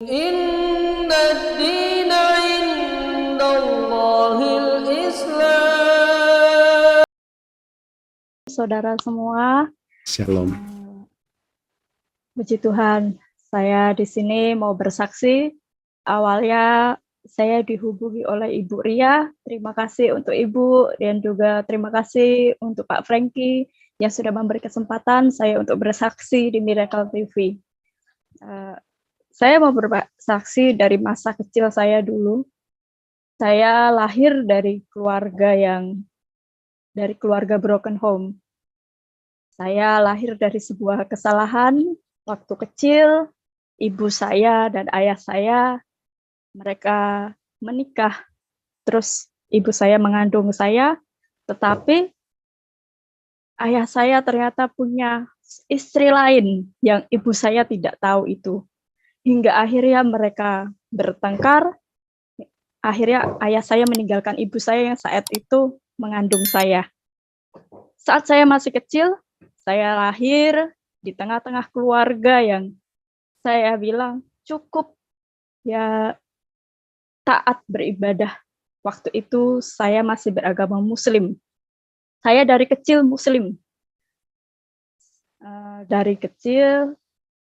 Inna ad-dina 'indallahil Islam. Saudara semua, Shalom. puji Tuhan, saya di sini mau bersaksi. Awalnya saya dihubungi oleh Ibu Ria. Terima kasih untuk Ibu dan juga terima kasih untuk Pak Franky yang sudah memberi kesempatan saya untuk bersaksi di Miracle TV. Saya mau bersaksi dari masa kecil saya dulu. Saya lahir dari keluarga broken home. Saya lahir dari sebuah kesalahan waktu kecil. Ibu saya dan ayah saya, mereka menikah. Terus ibu saya mengandung saya, tetapi ayah saya ternyata punya istri lain yang ibu saya tidak tahu itu. Hingga akhirnya mereka bertengkar. Akhirnya ayah saya meninggalkan ibu saya yang saat itu mengandung saya. Saat saya masih kecil, saya lahir di tengah-tengah keluarga yang saya bilang cukup ya taat beribadah. Waktu itu saya masih beragama Muslim. Saya dari kecil Muslim. Dari kecil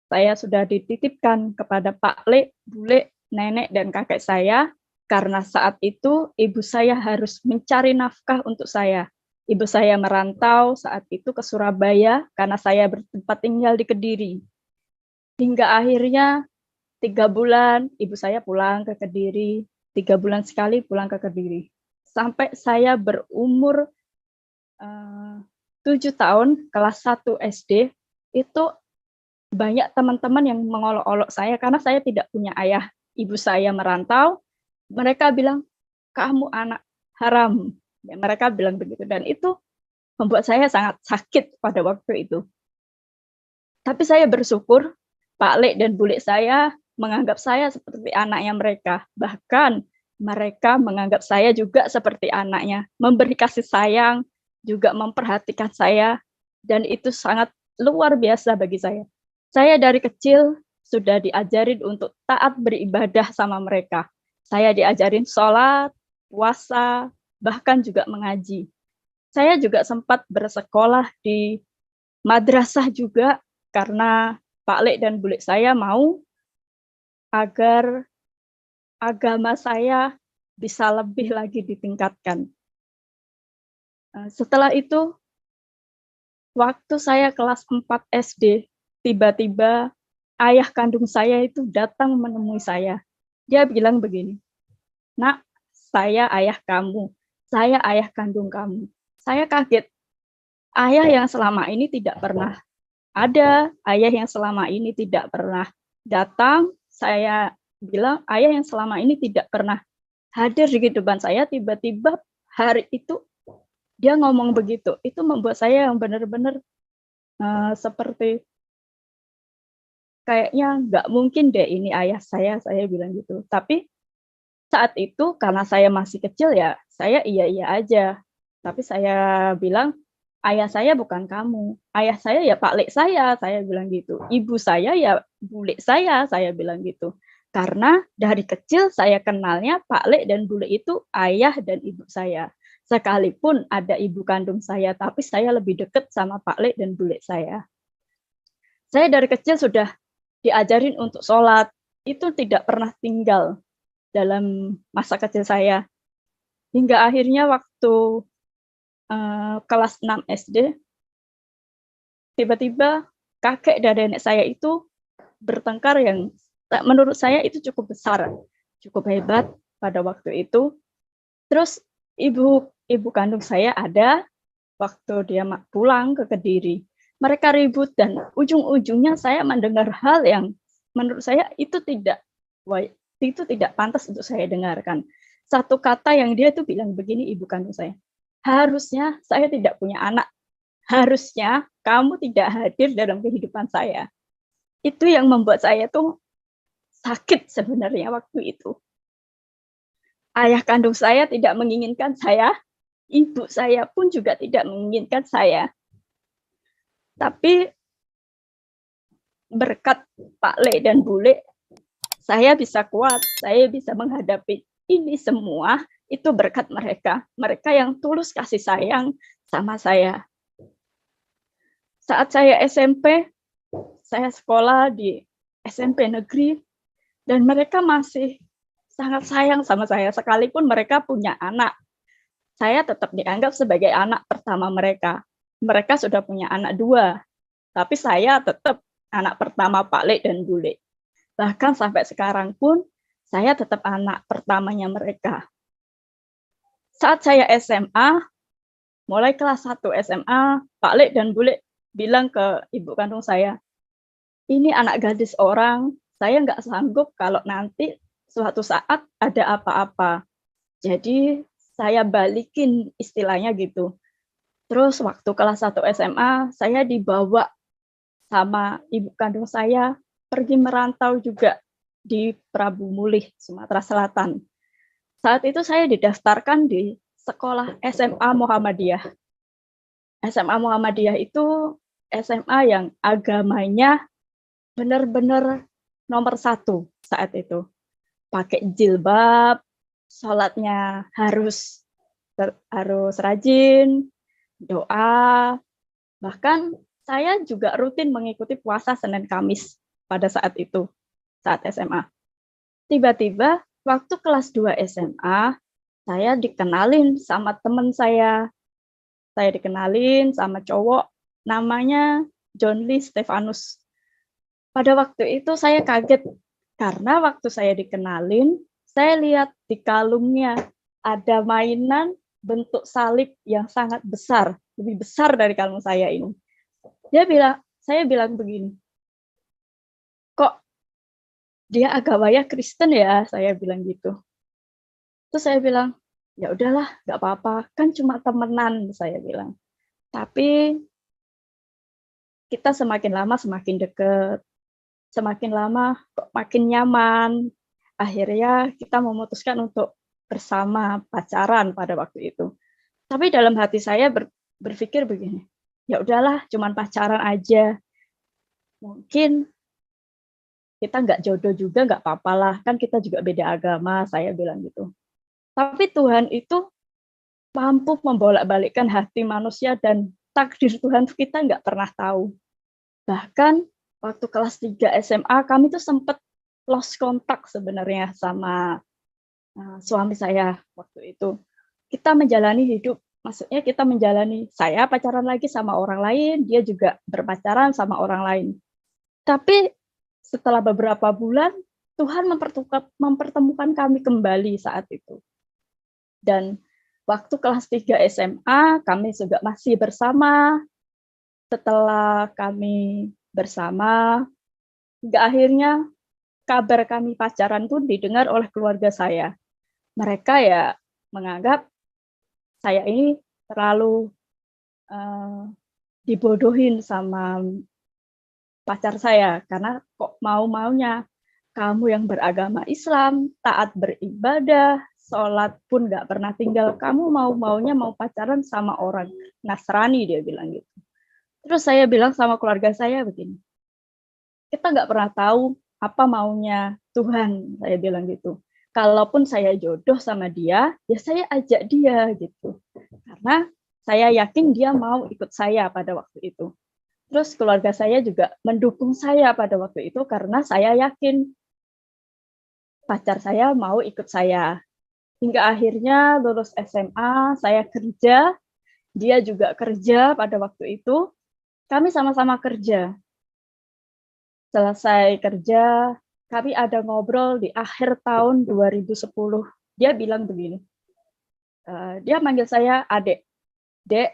saya sudah dititipkan kepada Pak Le, Bule, nenek dan kakek saya karena saat itu ibu saya harus mencari nafkah untuk saya. Ibu saya merantau saat itu ke Surabaya karena saya bertempat tinggal di Kediri. Hingga akhirnya 3 bulan ibu saya pulang ke Kediri, 3 bulan sekali pulang ke Kediri. Sampai saya berumur 7 tahun, kelas 1 SD, itu banyak teman-teman yang mengolok-olok saya karena saya tidak punya ayah. Ibu saya merantau, mereka bilang, kamu anak haram. Ya, mereka bilang begitu, dan itu membuat saya sangat sakit pada waktu itu. Tapi saya bersyukur Pak Le dan Bule saya menganggap saya seperti anaknya mereka. Bahkan mereka menganggap saya juga seperti anaknya, memberi kasih sayang, juga memperhatikan saya, dan itu sangat luar biasa bagi saya. Saya dari kecil sudah diajarin untuk taat beribadah sama mereka. Saya diajarin sholat, puasa, bahkan juga mengaji. Saya juga sempat bersekolah di madrasah juga karena Pak Le dan Bule saya mau agar agama saya bisa lebih lagi ditingkatkan. Setelah itu, waktu saya kelas 4 SD, tiba-tiba ayah kandung saya itu datang menemui saya. Dia bilang begini, "Nak, saya ayah kamu, saya ayah kandung kamu." Saya kaget, ayah yang selama ini tidak pernah ada, ayah yang selama ini tidak pernah datang. Saya bilang, ayah yang selama ini tidak pernah hadir di kehidupan saya, tiba-tiba hari itu dia ngomong begitu. Itu membuat saya yang benar-benar seperti kayaknya nggak mungkin deh ini ayah saya bilang gitu. Tapi saat itu karena saya masih kecil ya, saya iya-iya aja. Tapi saya bilang, ayah saya bukan kamu. Ayah saya ya Pak Lek saya bilang gitu. Ibu saya ya Bule saya bilang gitu. Karena dari kecil saya kenalnya Pak Lek dan Bule itu ayah dan ibu saya. Sekalipun ada ibu kandung saya, tapi saya lebih dekat sama Pak Lek dan Bule saya. Saya dari kecil sudah diajarin untuk sholat. Itu tidak pernah tinggal dalam masa kecil saya. Hingga akhirnya waktu kelas 6 SD, tiba-tiba kakek dan nenek saya itu bertengkar yang menurut saya itu cukup besar, cukup hebat pada waktu itu. Terus ibu kandung saya ada waktu dia pulang ke Kediri. Mereka ribut dan ujung-ujungnya saya mendengar hal yang menurut saya itu tidak pantas untuk saya dengarkan. Satu kata yang dia tuh bilang begini, ibu kandung saya, harusnya saya tidak punya anak. Harusnya kamu tidak hadir dalam kehidupan saya. Itu yang membuat saya tuh sakit sebenarnya waktu itu. Ayah kandung saya tidak menginginkan saya, ibu saya pun juga tidak menginginkan saya. Tapi berkat Pak Le dan Bule, saya bisa kuat, saya bisa menghadapi ini semua, itu berkat mereka. Mereka yang tulus kasih sayang sama saya. Saat saya SMP, saya sekolah di SMP negeri, dan mereka masih sangat sayang sama saya, sekalipun mereka punya anak. Saya tetap dianggap sebagai anak pertama mereka. Mereka sudah punya anak 2, tapi saya tetap anak pertama Pak Lek dan Bu Lek. Bahkan sampai sekarang pun, saya tetap anak pertamanya mereka. Saat saya SMA, mulai kelas 1 SMA, Pak Lek dan Bu Lek bilang ke ibu kandung saya, ini anak gadis orang, saya nggak sanggup kalau nanti suatu saat ada apa-apa. Jadi saya balikin istilahnya gitu. Terus waktu kelas 1 SMA, saya dibawa sama ibu kandung saya pergi merantau juga di Prabu Mulih, Sumatera Selatan. Saat itu saya didaftarkan di sekolah SMA Muhammadiyah. SMA Muhammadiyah itu SMA yang agamanya benar-benar nomor 1 saat itu. Pakai jilbab, sholatnya harus rajin, doa, bahkan saya juga rutin mengikuti puasa Senin Kamis pada saat itu, saat SMA. Tiba-tiba waktu kelas 2 SMA, saya dikenalin sama teman saya. Saya dikenalin sama cowok namanya John Lee Stefanus. Pada waktu itu saya kaget karena waktu saya dikenalin, saya lihat di kalungnya ada mainan bentuk salib yang sangat besar, lebih besar dari kalung saya ini. Saya bilang begini, kok dia agamanya Kristen ya, saya bilang gitu. Terus saya bilang, ya udahlah, nggak apa-apa, kan cuma temenan, saya bilang. Tapi kita semakin lama semakin deket, semakin lama kok makin nyaman. Akhirnya kita memutuskan untuk bersama pacaran pada waktu itu. Tapi dalam hati saya berpikir begini, ya udahlah, cuman pacaran aja. Mungkin kita nggak jodoh juga, nggak apa-apa lah, kan kita juga beda agama, saya bilang gitu. Tapi Tuhan itu mampu membolak-balikkan hati manusia dan takdir Tuhan kita nggak pernah tahu. Bahkan waktu kelas 3 SMA, kami tuh sempat lost kontak sebenarnya sama suami saya waktu itu. Kita menjalani hidup, maksudnya kita menjalani, saya pacaran lagi sama orang lain, dia juga berpacaran sama orang lain. Tapi setelah beberapa bulan, Tuhan mempertemukan kami kembali saat itu. Dan waktu kelas 3 SMA, kami juga masih bersama. Setelah kami bersama, hingga akhirnya kabar kami pacaran pun didengar oleh keluarga saya. Mereka ya menganggap saya ini terlalu dibodohin sama pacar saya, karena kok mau-maunya kamu yang beragama Islam, taat beribadah, sholat pun nggak pernah tinggal, kamu mau-maunya mau pacaran sama orang Nasrani, dia bilang gitu. Terus saya bilang sama keluarga saya begini, kita nggak pernah tahu apa maunya Tuhan, saya bilang gitu. Kalaupun saya jodoh sama dia, ya saya ajak dia gitu. Karena saya yakin dia mau ikut saya pada waktu itu. Terus keluarga saya juga mendukung saya pada waktu itu karena saya yakin pacar saya mau ikut saya. Hingga akhirnya lulus SMA, saya kerja, dia juga kerja pada waktu itu. Kami sama-sama kerja. Selesai kerja, kami ada ngobrol di akhir tahun 2010. Dia bilang begini, dia manggil saya adek. Dek,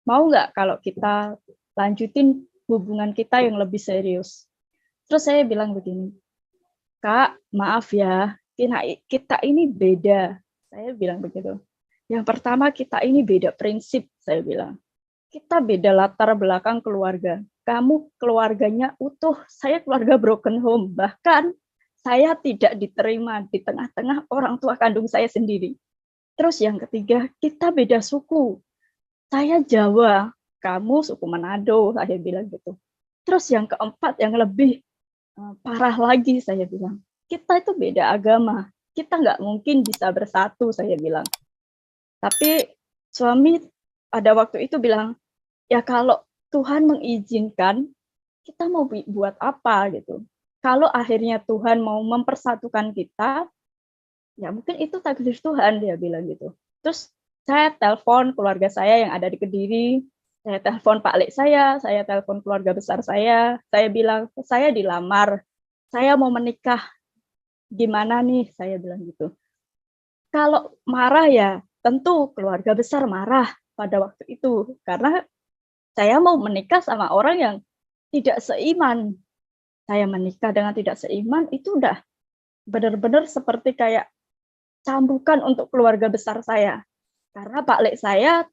mau nggak kalau kita lanjutin hubungan kita yang lebih serius? Terus saya bilang begini, Kak, maaf ya, kita ini beda. Saya bilang begitu. Yang pertama, kita ini beda prinsip, saya bilang. Kita beda latar belakang keluarga. Kamu keluarganya utuh, saya keluarga broken home. Bahkan saya tidak diterima di tengah-tengah orang tua kandung saya sendiri. Terus yang ketiga, kita beda suku. Saya Jawa, kamu suku Manado, saya bilang gitu. Terus yang keempat, yang lebih parah lagi, saya bilang, kita itu beda agama, kita nggak mungkin bisa bersatu, saya bilang. Tapi suami pada waktu itu bilang, ya kalau Tuhan mengizinkan, kita mau buat apa gitu. Kalau akhirnya Tuhan mau mempersatukan kita, ya mungkin itu takdir Tuhan, dia bilang gitu. Terus saya telepon keluarga saya yang ada di Kediri, saya telepon Pak Lek saya telepon keluarga besar saya bilang, saya dilamar, saya mau menikah, gimana nih, saya bilang gitu. Kalau marah ya tentu keluarga besar marah pada waktu itu, karena saya mau menikah sama orang yang tidak seiman. Saya menikah dengan tidak seiman, itu udah benar-benar seperti kayak cambukan untuk keluarga besar saya. Karena Pak Lek saya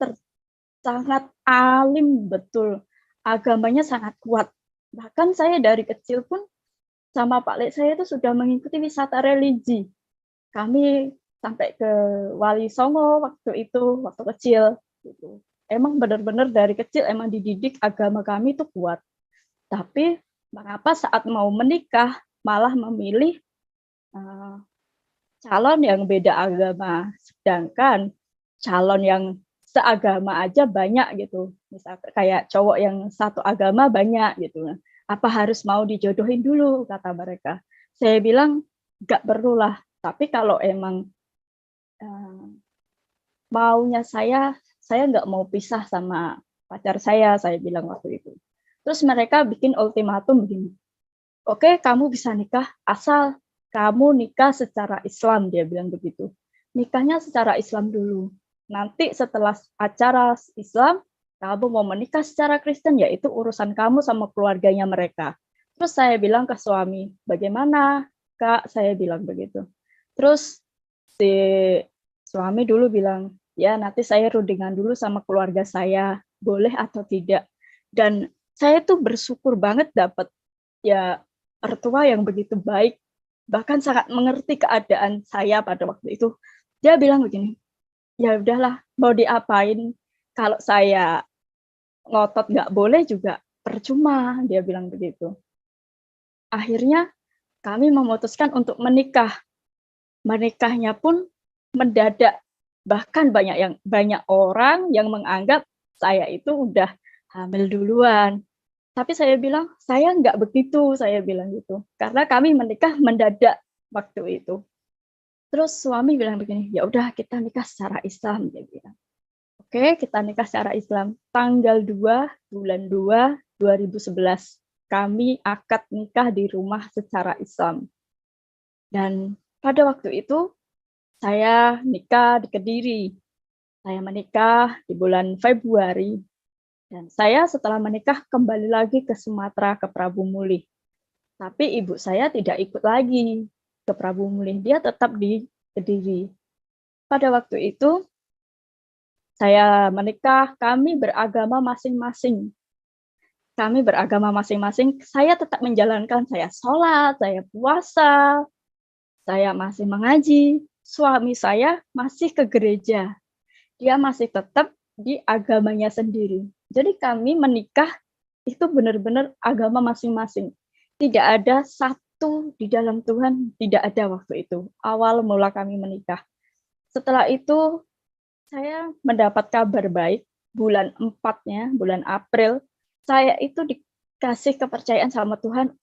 sangat alim betul, agamanya sangat kuat. Bahkan saya dari kecil pun sama Pak Lek saya itu sudah mengikuti wisata religi. Kami sampai ke Wali Songo waktu itu, waktu kecil. Gitu. Emang benar-benar dari kecil emang dididik agama kami itu kuat. Tapi mengapa saat mau menikah malah memilih calon yang beda agama, sedangkan calon yang seagama aja banyak gitu. Misal kayak cowok yang satu agama banyak gitu. Apa harus mau dijodohin dulu, kata mereka. Saya bilang nggak perlulah. Tapi kalau emang maunya saya nggak mau pisah sama pacar saya bilang waktu itu. Terus mereka bikin ultimatum begini, oke, kamu bisa nikah asal kamu nikah secara Islam, dia bilang begitu. Nikahnya secara Islam dulu. Nanti setelah acara Islam, kamu mau menikah secara Kristen, yaitu urusan kamu sama keluarganya mereka. Terus saya bilang ke suami, bagaimana, Kak? Saya bilang begitu. Terus si suami dulu bilang, ya nanti saya rundingan dulu sama keluarga saya, boleh atau tidak. Dan saya tuh bersyukur banget dapat ya mertua yang begitu baik, bahkan sangat mengerti keadaan saya pada waktu itu. Dia bilang begini, ya udahlah, mau diapain, kalau saya ngotot nggak boleh juga percuma, dia bilang begitu. Akhirnya kami memutuskan untuk menikah. Menikahnya pun mendadak, bahkan banyak orang yang menganggap saya itu udah hamil duluan. Tapi saya bilang, saya nggak begitu, saya bilang gitu. Karena kami menikah mendadak waktu itu. Terus suami bilang begini, ya udah kita nikah secara Islam, dia bilang. Oke, kita nikah secara Islam. Tanggal 2 bulan 2 2011 kami akad nikah di rumah secara Islam. Dan pada waktu itu saya nikah di Kediri. Saya menikah di bulan Februari. Dan saya setelah menikah kembali lagi ke Sumatera, ke Prabu Mulih. Tapi ibu saya tidak ikut lagi ke Prabu Mulih. Dia tetap di Kediri. Pada waktu itu, saya menikah, kami beragama masing-masing. Saya tetap menjalankan, saya sholat, saya puasa, saya masih mengaji. Suami saya masih ke gereja. Dia masih tetap di agamanya sendiri. Jadi kami menikah itu benar-benar agama masing-masing. Tidak ada satu di dalam Tuhan, tidak ada waktu itu. Awal mula kami menikah. Setelah itu saya mendapat kabar baik, bulan 4-nya, bulan April, saya itu dikasih kepercayaan sama Tuhan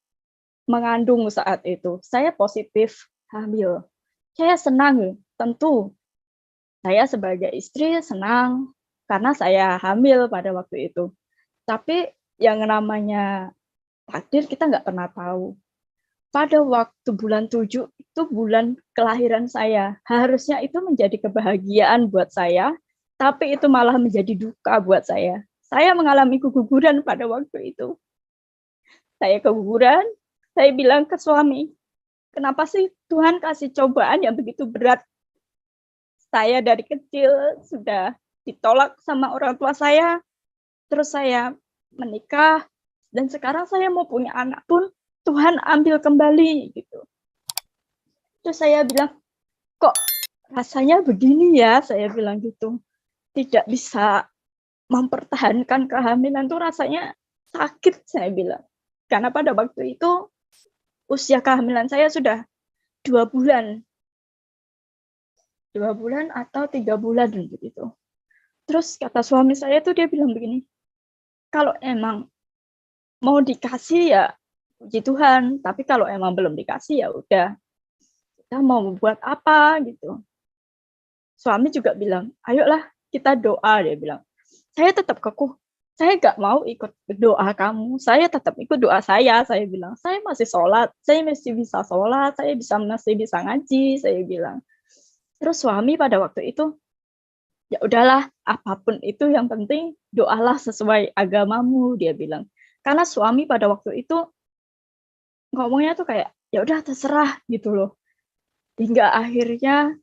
mengandung saat itu. Saya positif hamil. Saya senang, tentu. Saya sebagai istri senang karena saya hamil pada waktu itu. Tapi yang namanya takdir kita nggak pernah tahu. Pada waktu bulan 7 itu bulan kelahiran saya. Harusnya itu menjadi kebahagiaan buat saya, tapi itu malah menjadi duka buat saya. Saya mengalami keguguran pada waktu itu. Saya keguguran, saya bilang ke suami, kenapa sih Tuhan kasih cobaan yang begitu berat? Saya dari kecil sudah ditolak sama orang tua saya, terus saya menikah, dan sekarang saya mau punya anak pun Tuhan ambil kembali gitu. Terus saya bilang, kok rasanya begini ya, saya bilang gitu. Tidak bisa mempertahankan kehamilan tuh rasanya sakit, saya bilang. Karena pada waktu itu usia kehamilan saya sudah 2 bulan. 2 bulan atau 3 bulan begitu. Terus kata suami saya tuh dia bilang begini, "Kalau emang mau dikasih ya puji Tuhan, tapi kalau emang belum dikasih ya udah, kita mau buat apa?" Gitu. Suami juga bilang, "Ayolah kita doa," dia bilang. Saya tetap kekuh, "Saya nggak mau ikut doa kamu, saya tetap ikut doa saya bilang. "Saya masih sholat, saya masih bisa sholat, saya masih bisa ngaji," saya bilang. Terus suami pada waktu itu, "Ya udahlah, apapun itu yang penting doalah sesuai agamamu," dia bilang. Karena suami pada waktu itu ngomongnya tuh kayak, "Ya udah terserah," gitu loh. Hingga akhirnya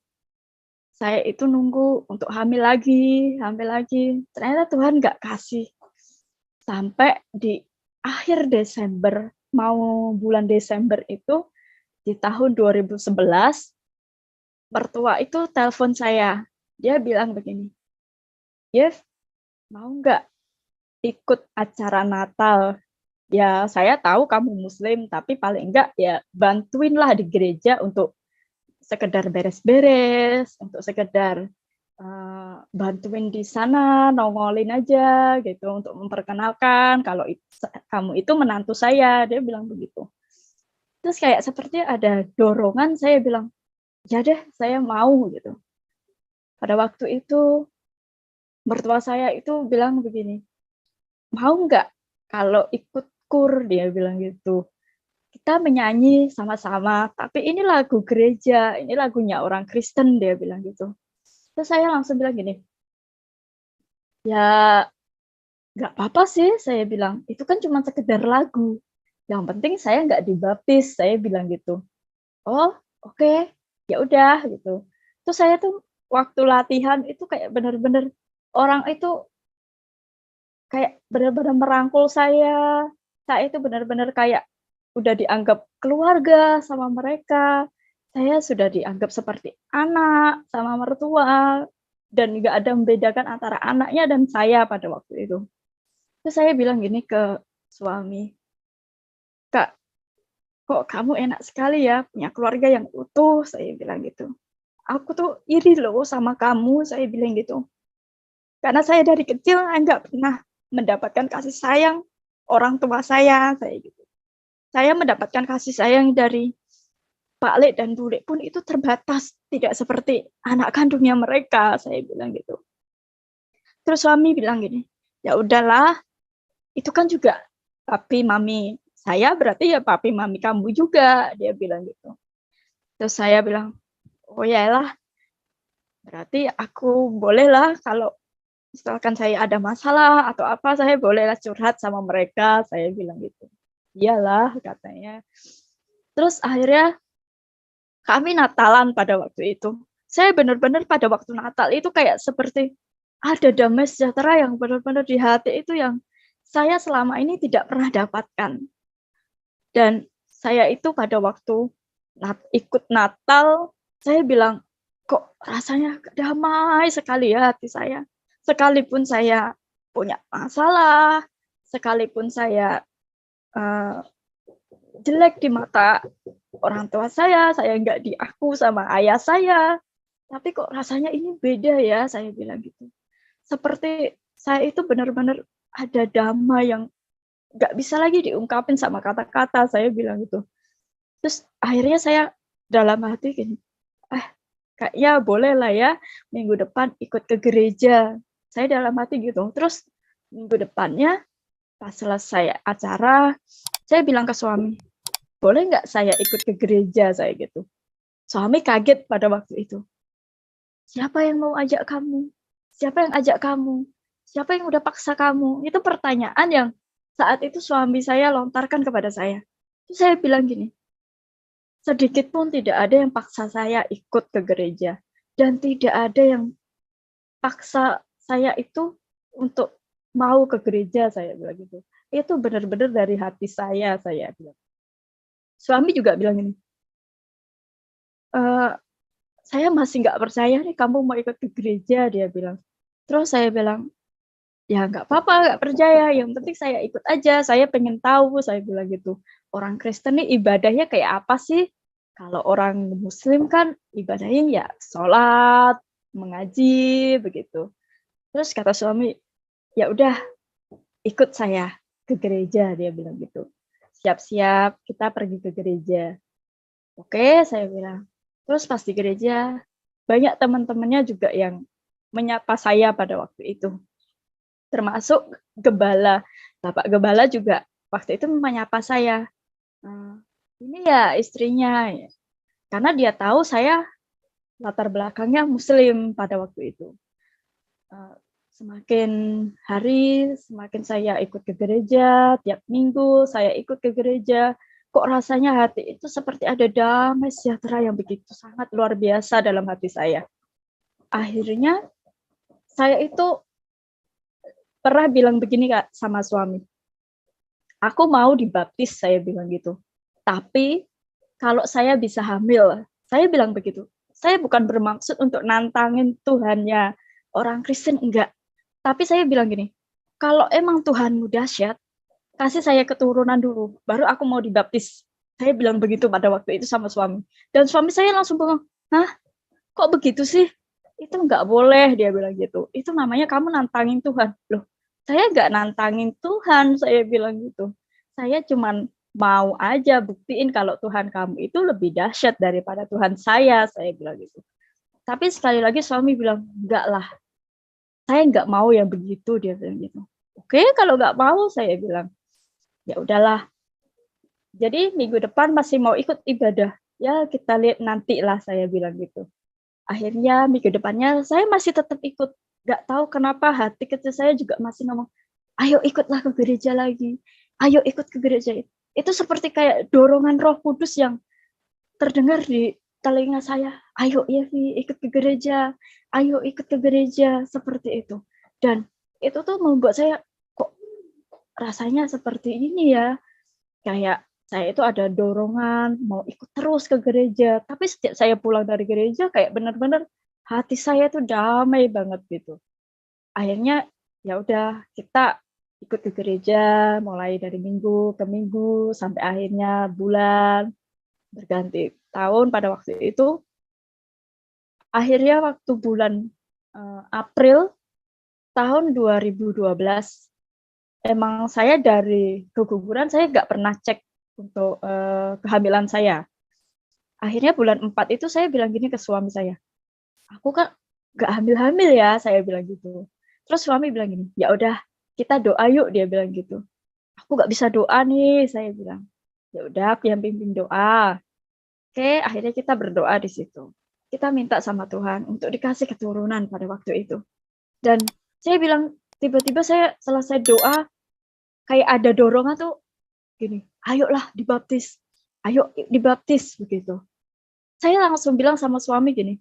saya itu nunggu untuk hamil lagi hamil lagi, ternyata Tuhan nggak kasih. Sampai di akhir Desember, mau bulan Desember itu, di tahun 2011, mertua itu telepon saya. Dia bilang begini, "Yev, mau nggak ikut acara Natal? Ya saya tahu kamu muslim, tapi paling enggak ya bantuinlah di gereja untuk sekedar beres-beres, untuk sekedar, bantuin di sana, nongolin aja gitu, untuk memperkenalkan kalau kamu itu menantu saya," dia bilang begitu. Terus kayak seperti ada dorongan, saya bilang, "Ya deh, saya mau," gitu. Pada waktu itu mertua saya itu bilang begini, "Mau nggak kalau ikut KUR?" Dia bilang gitu. "Kita menyanyi sama-sama, tapi ini lagu gereja, ini lagunya orang Kristen," dia bilang gitu. Terus saya langsung bilang gini, "Ya nggak apa-apa sih," saya bilang, "itu kan cuma sekedar lagu, yang penting saya nggak dibaptis," saya bilang gitu. "Oh, oke, ya udah," gitu. Terus saya tuh waktu latihan itu kayak bener-bener orang itu kayak bener-bener merangkul saya itu bener-bener kayak udah dianggap keluarga sama mereka, saya sudah dianggap seperti anak sama mertua, dan nggak ada membedakan antara anaknya dan saya pada waktu itu. Terus saya bilang gini ke suami, "Kak, kok kamu enak sekali ya punya keluarga yang utuh," saya bilang gitu. "Aku tuh iri loh sama kamu," saya bilang gitu. "Karena saya dari kecil nggak pernah mendapatkan kasih sayang orang tua saya gitu. Saya mendapatkan kasih sayang dari Pak Lek dan Bu Lek pun itu terbatas, tidak seperti anak kandungnya mereka," saya bilang gitu. Terus suami bilang gini, "Ya udahlah, itu kan juga papi mami saya, berarti ya papi mami kamu juga," dia bilang gitu. Terus saya bilang, "Oh yalah, berarti aku bolehlah kalau misalkan saya ada masalah atau apa, saya bolehlah curhat sama mereka," saya bilang gitu. "Iyalah," katanya. Terus akhirnya kami Natalan pada waktu itu. Saya benar-benar pada waktu Natal itu kayak seperti ada damai sejahtera yang benar-benar di hati itu yang saya selama ini tidak pernah dapatkan. Dan saya itu pada waktu ikut Natal, saya bilang, "Kok rasanya damai sekali ya hati saya. Sekalipun saya punya masalah, sekalipun saya, eee, jelek di mata orang tua saya nggak diaku sama ayah saya, tapi kok rasanya ini beda ya," saya bilang gitu. Seperti saya itu benar-benar ada damai yang nggak bisa lagi diungkapin sama kata-kata, saya bilang gitu. Terus akhirnya saya dalam hati gini, "Eh, kayaknya bolehlah ya minggu depan ikut ke gereja." Saya dalam hati gitu. Terus minggu depannya pas selesai acara, saya bilang ke suami, "Boleh nggak saya ikut ke gereja?" Saya gitu. Suami kaget pada waktu itu. "Siapa yang mau ajak kamu? Siapa yang ajak kamu? Siapa yang udah paksa kamu?" Itu pertanyaan yang saat itu suami saya lontarkan kepada saya. Terus saya bilang gini, "Sedikit pun tidak ada yang paksa saya ikut ke gereja, dan tidak ada yang paksa saya itu untuk mau ke gereja," saya bilang gitu. "Itu benar-benar dari hati saya bilang. Suami juga bilang gini, eee, "Saya masih nggak percaya nih kamu mau ikut ke gereja," dia bilang. Terus saya bilang, "Ya nggak apa-apa, nggak percaya, yang penting saya ikut aja, saya pengen tahu," saya bilang gitu. "Orang Kristen nih ibadahnya kayak apa sih?" Kalau orang muslim kan ibadahnya ya sholat, mengaji, begitu. Terus kata suami, ya udah ikut saya ke gereja, dia bilang gitu. Siap-siap kita pergi ke gereja. Oke, saya bilang. Terus pas di gereja, banyak teman-temannya juga yang menyapa saya pada waktu itu. Termasuk gembala. Bapak gembala juga waktu itu menyapa saya. Ini ya istrinya. Karena dia tahu saya latar belakangnya muslim pada waktu itu. Semakin hari, semakin saya ikut ke gereja, tiap minggu saya ikut ke gereja, kok rasanya hati itu seperti ada damai sejahtera yang begitu sangat luar biasa dalam hati saya. Akhirnya saya itu pernah bilang begini Kak sama suami, aku mau dibaptis, saya bilang gitu. Tapi kalau saya bisa hamil, saya bilang begitu. Saya bukan bermaksud untuk nantangin Tuhannya orang Kristen, enggak. Tapi saya bilang gini, kalau emang Tuhanmu dahsyat, kasih saya keturunan dulu, baru aku mau dibaptis. Saya bilang begitu pada waktu itu sama suami. Dan suami saya langsung bilang, hah, kok begitu sih? Itu nggak boleh, dia bilang gitu. Itu namanya kamu nantangin Tuhan. Loh, saya nggak nantangin Tuhan, saya bilang gitu. Saya cuman mau aja buktiin kalau Tuhan kamu itu lebih dahsyat daripada Tuhan saya bilang gitu. Tapi sekali lagi suami bilang, enggak lah, saya nggak mau yang begitu, dia bilang gitu. Oke, kalau nggak mau, saya bilang, ya udahlah. Jadi minggu depan masih mau ikut ibadah. Ya kita lihat nanti lah, saya bilang gitu. Akhirnya minggu depannya saya masih tetap ikut. Nggak tahu kenapa hati kecil saya juga masih ngomong, ayo ikutlah ke gereja lagi. Ayo ikut ke gereja. Itu seperti kayak dorongan Roh Kudus yang terdengar di telinga saya. Ayo Yevi, ikut ke gereja. Ayo ikut ke gereja. Seperti itu. Dan itu tuh membuat saya, kok rasanya seperti ini ya. Kayak saya itu ada dorongan mau ikut terus ke gereja. Tapi sejak saya pulang dari gereja kayak benar-benar hati saya tuh damai banget gitu. Akhirnya ya udah kita ikut ke gereja mulai dari minggu ke minggu sampai akhirnya bulan berganti tahun pada waktu itu. Akhirnya waktu bulan April tahun 2012, emang saya dari keguguran saya nggak pernah cek untuk kehamilan saya. Akhirnya bulan 4 itu saya bilang gini ke suami saya, aku kan nggak hamil-hamil ya, saya bilang gitu. Terus suami bilang gini, ya udah kita doa yuk, dia bilang gitu. Aku nggak bisa doa nih, saya bilang. Ya udah, aku yang pimpin doa. Oke, akhirnya kita berdoa di situ. Kita minta sama Tuhan untuk dikasih keturunan pada waktu itu. Dan saya bilang, tiba-tiba saya selesai doa, kayak ada dorongan tuh gini, ayolah dibaptis, ayo dibaptis, begitu. Saya langsung bilang sama suami gini,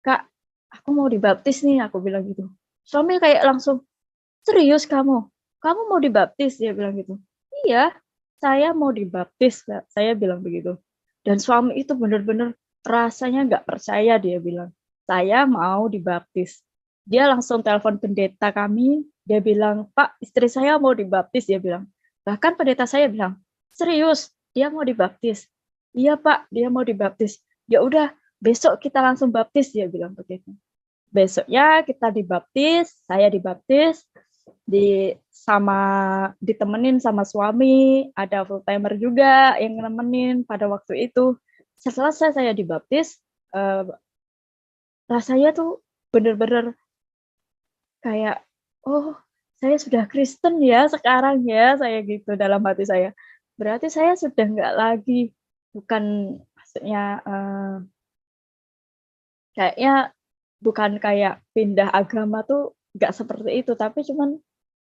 Kak, aku mau dibaptis nih, aku bilang gitu. Suami kayak langsung, serius kamu? Kamu mau dibaptis? Dia bilang gitu. Iya, saya mau dibaptis, Kak. Saya bilang begitu. Dan suami itu benar-benar rasanya nggak percaya, dia bilang, saya mau dibaptis. Dia langsung telepon pendeta kami, dia bilang, Pak, istri saya mau dibaptis, dia bilang. Bahkan pendeta saya bilang, serius, dia mau dibaptis. Iya Pak, dia mau dibaptis. Ya udah, besok kita langsung baptis, dia bilang begitu. Besoknya kita dibaptis, saya dibaptis, ditemenin sama suami, ada full timer juga yang nemenin pada waktu itu. Setelah saya dibaptis, rasanya tuh bener-bener kayak, oh saya sudah Kristen ya sekarang ya, saya gitu dalam hati saya. Berarti saya sudah nggak lagi, bukan maksudnya kayaknya bukan kayak pindah agama tuh nggak seperti itu, tapi cuman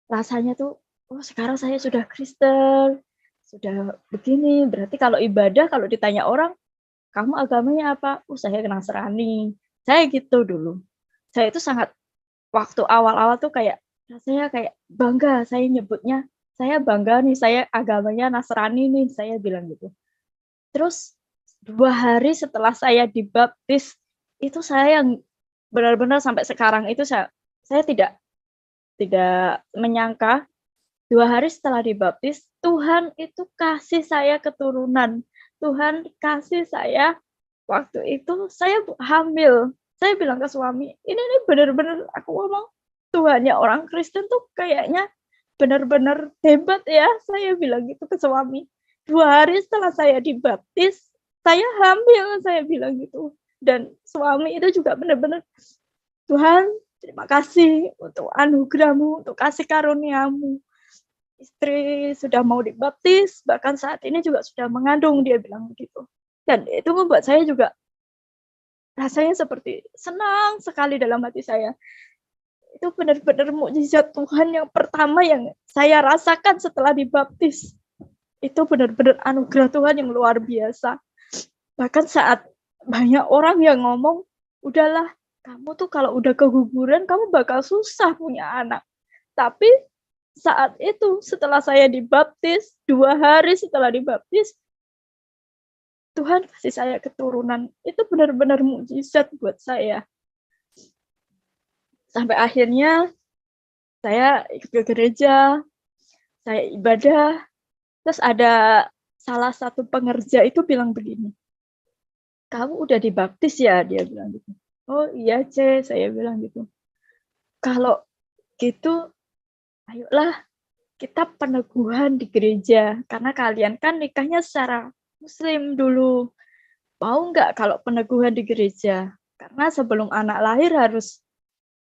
rasanya tuh, oh sekarang saya sudah Kristen, sudah begini, berarti kalau ibadah kalau ditanya orang, "Kamu agamanya apa?" "Oh saya Nasrani." Saya gitu dulu. Saya itu sangat waktu awal-awal tuh kayak rasanya kayak bangga, saya nyebutnya, "Saya bangga nih, saya agamanya Nasrani nih," saya bilang gitu. Terus 2 hari setelah saya dibaptis, itu saya yang benar-benar sampai sekarang itu saya tidak tidak menyangka 2 hari setelah dibaptis, Tuhan itu kasih saya keturunan. Tuhan kasih saya waktu itu saya hamil. Saya bilang ke suami, ini nih benar-benar aku ngomong, Tuhannya orang Kristen tuh kayaknya benar-benar hebat ya, saya bilang gitu ke suami. 2 hari setelah saya dibaptis, saya hamil, saya bilang gitu. Dan suami itu juga benar-benar, Tuhan, terima kasih untuk anugerah-Mu, untuk kasih karunia-Mu. Istri sudah mau dibaptis, bahkan saat ini juga sudah mengandung, dia bilang begitu. Dan itu membuat saya juga rasanya seperti senang sekali dalam hati saya. Itu benar-benar mukjizat Tuhan yang pertama yang saya rasakan setelah dibaptis. Itu benar-benar anugerah Tuhan yang luar biasa. Bahkan saat banyak orang yang ngomong, udahlah, kamu tuh kalau udah keguguran, kamu bakal susah punya anak. Tapi saat itu, setelah saya dibaptis, 2 hari setelah dibaptis, Tuhan kasih saya keturunan. Itu benar-benar mukjizat buat saya. Sampai akhirnya saya ikut ke gereja, saya ibadah, terus ada salah satu pengerja itu bilang begini, "Kamu udah dibaptis ya?" Dia bilang gitu. "Oh iya, C," saya bilang gitu. "Kalau gitu, ayolah kita peneguhan di gereja, karena kalian kan nikahnya secara muslim dulu. Mau nggak kalau peneguhan di gereja? Karena sebelum anak lahir harus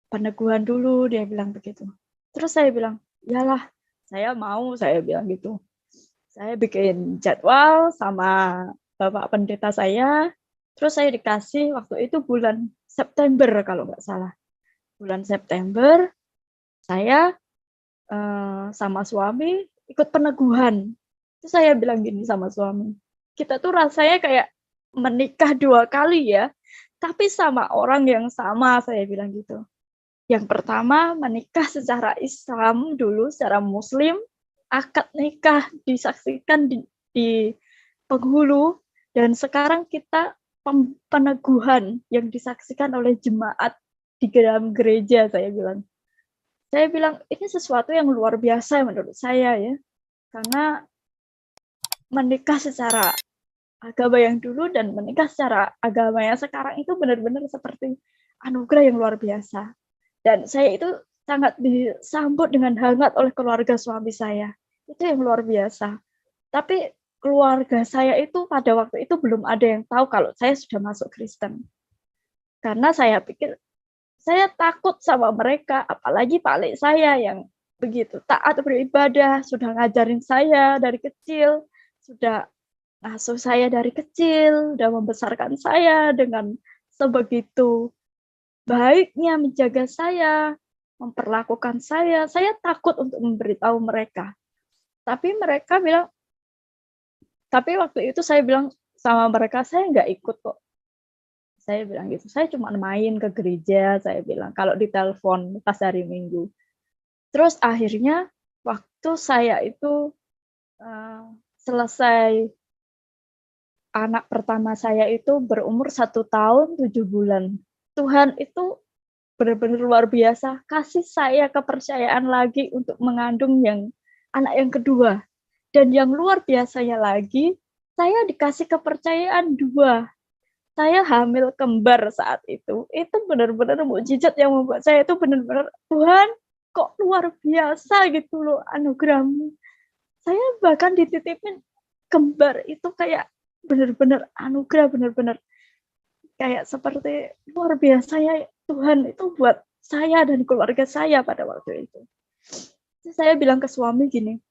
peneguhan dulu," dia bilang begitu. Terus saya bilang, "Iyalah, saya mau," saya bilang gitu. Saya bikin jadwal sama bapak pendeta saya, terus saya dikasih waktu itu bulan September kalau nggak salah. Bulan September, saya, sama suami ikut peneguhan. Terus saya bilang gini sama suami, "Kita tuh rasanya kayak menikah 2 kali ya, tapi sama orang yang sama," saya bilang gitu. Yang pertama menikah secara Islam dulu, secara Muslim, akad nikah disaksikan di penghulu, dan sekarang kita peneguhan yang disaksikan oleh jemaat di dalam gereja, saya bilang. Saya bilang, ini sesuatu yang luar biasa menurut saya ya, karena menikah secara agama yang dulu dan menikah secara agama yang sekarang itu benar-benar seperti anugerah yang luar biasa. Dan saya itu sangat disambut dengan hangat oleh keluarga suami saya. Itu yang luar biasa. Tapi keluarga saya itu pada waktu itu belum ada yang tahu kalau saya sudah masuk Kristen. Karena saya pikir saya takut sama mereka, apalagi Pak saya yang begitu taat beribadah, sudah ngajarin saya dari kecil, sudah ngasuh saya dari kecil, sudah membesarkan saya dengan sebegitu baiknya menjaga saya, memperlakukan saya takut untuk memberitahu mereka. Tapi mereka bilang, tapi waktu itu saya bilang sama mereka, "Saya nggak ikut kok." Saya bilang gitu, "Saya cuma main ke gereja," saya bilang, kalau ditelepon pas hari Minggu. Terus akhirnya waktu saya itu, selesai anak pertama saya itu berumur 1 tahun 7 bulan. Tuhan itu benar-benar luar biasa, kasih saya kepercayaan lagi untuk mengandung anak yang kedua. Dan yang luar biasanya lagi, saya dikasih kepercayaan 2. Saya hamil kembar saat itu. Itu benar-benar mukjizat yang membuat saya itu benar-benar, Tuhan, kok luar biasa gitu loh anugerah-Mu. Saya bahkan dititipin kembar itu kayak benar-benar anugerah, benar-benar kayak seperti luar biasa ya Tuhan itu buat saya dan keluarga saya pada waktu itu. Terus saya bilang ke suami gini,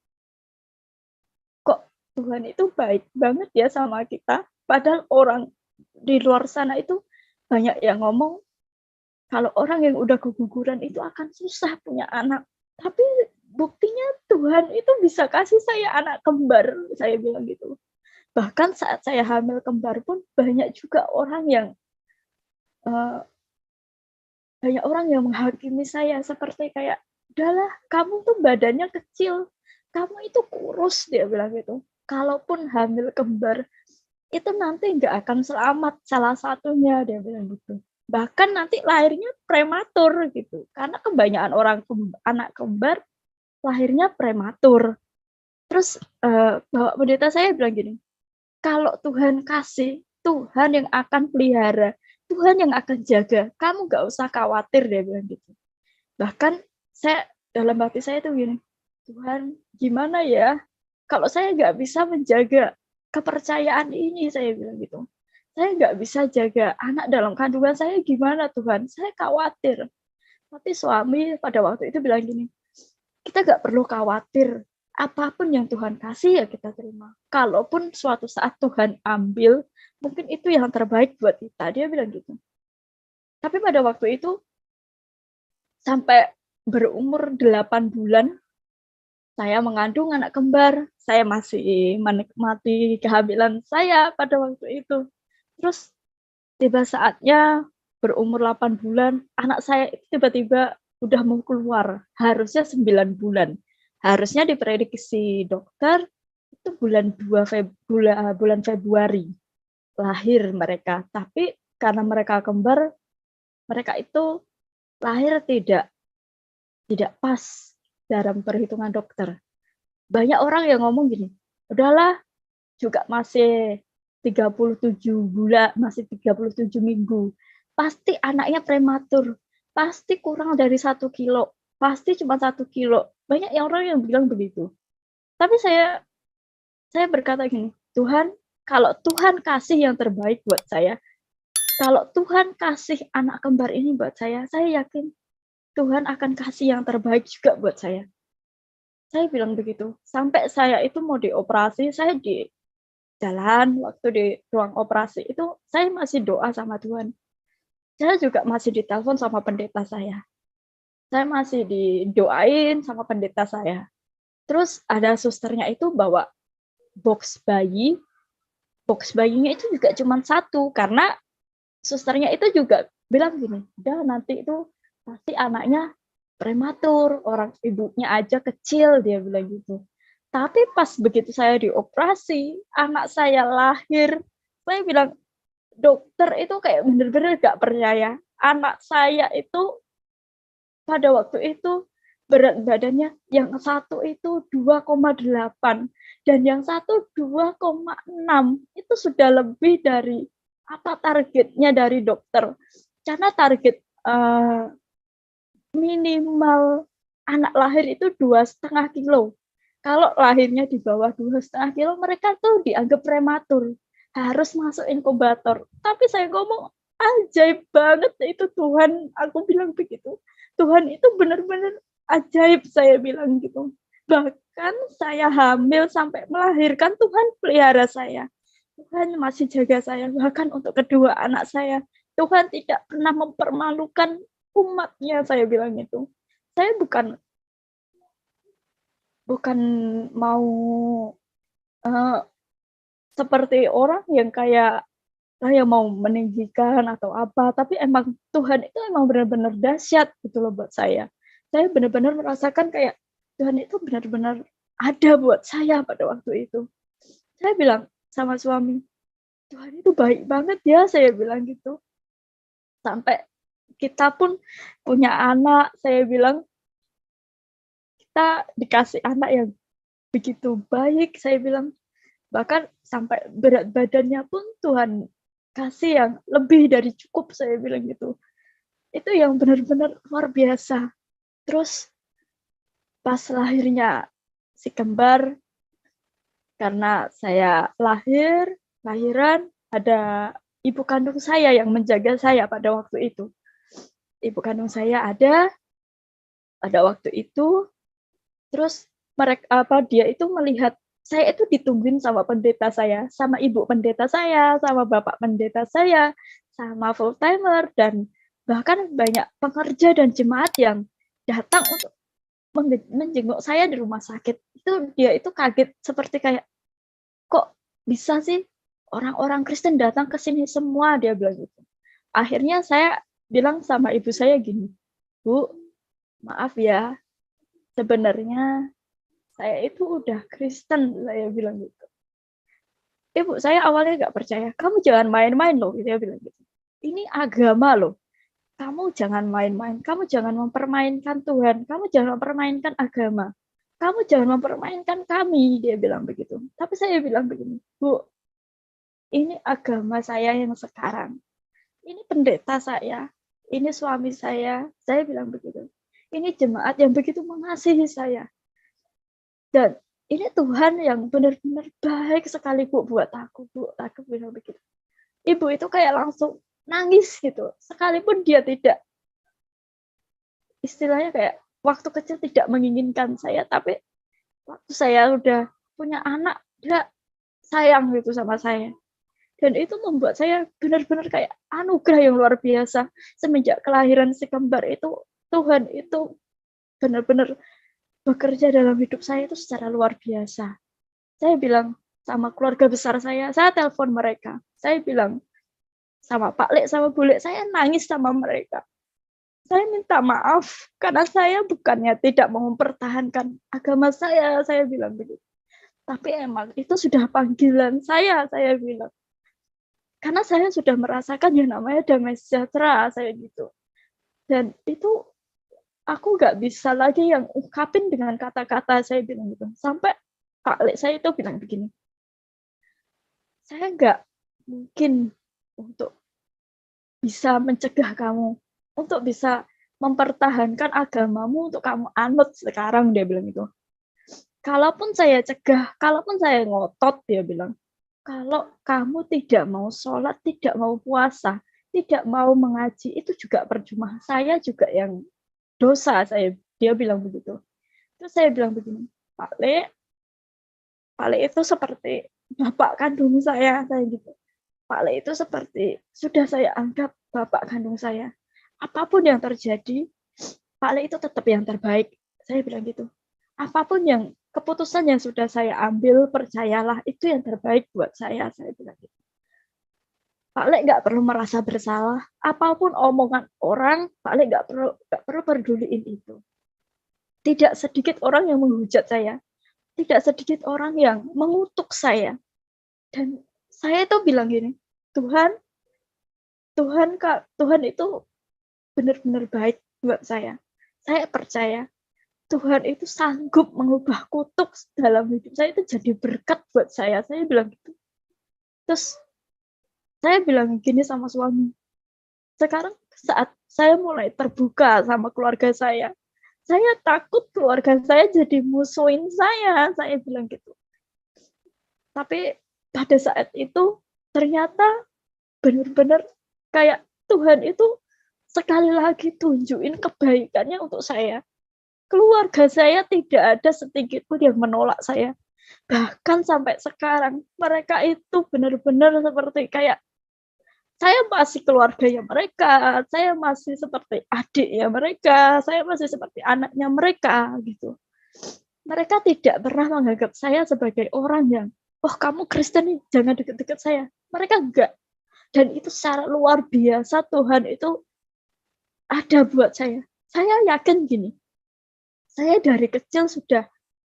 "Kok Tuhan itu baik banget ya sama kita?" Padahal orang di luar sana itu banyak yang ngomong kalau orang yang udah keguguran itu akan susah punya anak. Tapi buktinya Tuhan itu bisa kasih saya anak kembar, saya bilang gitu. Bahkan saat saya hamil kembar pun banyak juga orang yang uh, banyak orang yang menghakimi saya seperti kayak, "Udahlah, kamu tuh badannya kecil, kamu itu kurus," dia bilang gitu. "Kalaupun hamil kembar, itu nanti nggak akan selamat salah satunya," dia bilang gitu. Bahkan nanti lahirnya prematur gitu, karena kebanyakan orang anak kembar lahirnya prematur. Terus, Bapak pendeta saya bilang gini, Kalau Tuhan kasih, Tuhan yang akan pelihara, Tuhan yang akan jaga. Kamu nggak usah khawatir, dia bilang gitu. Bahkan saya dalam hati saya tuh gini, Tuhan gimana ya kalau saya nggak bisa menjaga kepercayaan ini, saya bilang gitu. Saya nggak bisa jaga anak dalam kandungan saya, gimana Tuhan? Saya khawatir. Tapi suami pada waktu itu bilang gini, kita nggak perlu khawatir. Apapun yang Tuhan kasih ya kita terima. Kalaupun suatu saat Tuhan ambil, mungkin itu yang terbaik buat kita. Dia bilang gitu. Tapi pada waktu itu, sampai berumur 8 bulan, saya mengandung anak kembar. Saya masih menikmati kehamilan saya pada waktu itu. Terus tiba saatnya berumur 8 bulan, anak saya tiba-tiba udah mau keluar. Harusnya 9 bulan. Harusnya diprediksi dokter itu bulan Februari lahir mereka. Tapi karena mereka kembar, mereka itu lahir tidak pas dalam perhitungan dokter. Banyak orang yang ngomong gini, udahlah juga masih 37 bulan, masih 37 minggu. Pasti anaknya prematur, pasti kurang dari 1 kilo, pasti cuma 1 kilo. Banyak orang yang bilang begitu. Tapi saya berkata gini, Tuhan, kalau Tuhan kasih yang terbaik buat saya, kalau Tuhan kasih anak kembar ini buat saya yakin Tuhan akan kasih yang terbaik juga buat saya. Saya bilang begitu. Sampai saya itu mau dioperasi, saya di jalan, waktu di ruang operasi itu, saya masih doa sama Tuhan. Saya juga masih ditelepon sama pendeta saya. Saya masih didoain sama pendeta saya. Terus ada susternya itu bawa box bayinya itu juga cuma satu, karena susternya itu juga bilang gini, udah nanti itu pasti anaknya prematur, orang ibunya aja kecil, dia bilang gitu. Tapi pas begitu saya dioperasi, anak saya lahir, saya bilang, dokter itu kayak bener-bener gak percaya. Anak saya itu pada waktu itu berat badannya yang satu itu 2,8 dan yang satu 2,6. Itu sudah lebih dari apa targetnya dari dokter. Karena target minimal anak lahir itu 2,5 kilo. Kalau lahirnya di bawah 2,5 kilo, mereka tuh dianggap prematur, harus masuk inkubator. Tapi saya ngomong, ajaib banget itu Tuhan, aku bilang begitu. Tuhan itu benar-benar ajaib, saya bilang gitu. Bahkan saya hamil sampai melahirkan, Tuhan pelihara saya. Tuhan masih jaga saya, bahkan untuk kedua anak saya. Tuhan tidak pernah mempermalukan umatnya, saya bilang itu. Saya bukan mau seperti orang yang kayak yang mau meninggikan atau apa, tapi emang Tuhan itu emang benar-benar dahsyat gitu loh buat saya. Saya benar-benar merasakan kayak Tuhan itu benar-benar ada buat saya pada waktu itu. Saya bilang sama suami, Tuhan itu baik banget ya, saya bilang gitu. Sampai kita pun punya anak, saya bilang kita dikasih anak yang begitu baik, saya bilang. Bahkan sampai berat badannya pun Tuhan kasih yang lebih dari cukup, saya bilang gitu. Itu yang benar-benar luar biasa. Terus pas lahirnya si kembar, karena saya lahiran, ada ibu kandung saya yang menjaga saya pada waktu itu. Ibu kandung saya ada pada waktu itu, terus dia itu melihat saya itu ditungguin sama pendeta saya, sama ibu pendeta saya, sama bapak pendeta saya, sama full timer, dan bahkan banyak pekerja dan jemaat yang datang untuk menjenguk saya di rumah sakit. Dia itu kaget, seperti kayak, kok bisa sih orang-orang Kristen datang ke sini semua, dia bilang gitu. Akhirnya saya bilang sama ibu saya gini, Bu, maaf ya, sebenarnya saya itu udah Kristen, saya bilang gitu. Ibu saya awalnya nggak percaya, kamu jangan main-main loh, dia bilang gitu. Ini agama loh, kamu jangan main-main, kamu jangan mempermainkan Tuhan, kamu jangan mempermainkan agama, kamu jangan mempermainkan kami, dia bilang begitu. Tapi saya bilang begini, Bu, ini agama saya yang sekarang, ini pendeta saya, ini suami saya bilang begitu. Ini jemaat yang begitu mengasihi saya. Dan ini Tuhan yang benar-benar baik sekali Bu buat aku, Bu. Aku bilang begitu. Ibu itu kayak langsung nangis gitu. Sekalipun dia tidak, istilahnya kayak waktu kecil tidak menginginkan saya, tapi waktu saya udah punya anak, dia sayang gitu sama saya. Dan itu membuat saya benar-benar kayak anugerah yang luar biasa. Semenjak kelahiran si kembar itu, Tuhan itu benar-benar bekerja dalam hidup saya itu secara luar biasa. Saya bilang sama keluarga besar saya telepon mereka. Saya bilang sama Pak Lek, sama Bu Lek, saya nangis sama mereka. Saya minta maaf karena saya bukannya tidak mau mempertahankan agama saya bilang begitu. Tapi emang itu sudah panggilan saya bilang. Karena saya sudah merasakan yang namanya damai sejahtera, saya gitu. Dan itu aku nggak bisa lagi yang ungkapin dengan kata-kata, saya bilang gitu. Sampai Pak Lek saya itu bilang begini, saya nggak mungkin untuk bisa mencegah kamu, untuk bisa mempertahankan agamamu untuk kamu anut sekarang, dia bilang itu. Kalaupun saya cegah, kalaupun saya ngotot, dia bilang, kalau kamu tidak mau sholat, tidak mau puasa, tidak mau mengaji, itu juga percuma. Saya juga yang dosa, dia bilang begitu. Terus saya bilang begini, Pak Le itu seperti bapak kandung saya gitu. Pak Le itu seperti sudah saya anggap bapak kandung saya. Apapun yang terjadi, Pak Le itu tetap yang terbaik. Saya bilang gitu. Apapun yang keputusan yang sudah saya ambil, percayalah itu yang terbaik buat saya bilang gitu. Pak Le nggak perlu merasa bersalah. Apapun omongan orang, Pak Le nggak perlu peduliin itu. Tidak sedikit orang yang menghujat saya. Tidak sedikit orang yang mengutuk saya. Dan saya itu bilang gini, Tuhan itu benar-benar baik buat saya. Saya percaya Tuhan itu sanggup mengubah kutuk dalam hidup saya itu jadi berkat buat saya. Saya bilang gitu. Terus saya bilang gini sama suami. Sekarang saat saya mulai terbuka sama keluarga saya takut keluarga saya jadi musuhin saya bilang gitu. Tapi pada saat itu ternyata benar-benar kayak Tuhan itu sekali lagi tunjukin kebaikannya untuk saya. Keluarga saya tidak ada sedikit pun yang menolak saya. Bahkan sampai sekarang mereka itu benar-benar seperti kayak saya masih keluarganya mereka, saya masih seperti adiknya mereka, saya masih seperti anaknya mereka gitu. Mereka tidak pernah menganggap saya sebagai orang yang, oh kamu Kristen nih, jangan deket-deket saya. Mereka enggak. Dan itu secara luar biasa Tuhan itu ada buat saya. Saya yakin gini, saya dari kecil sudah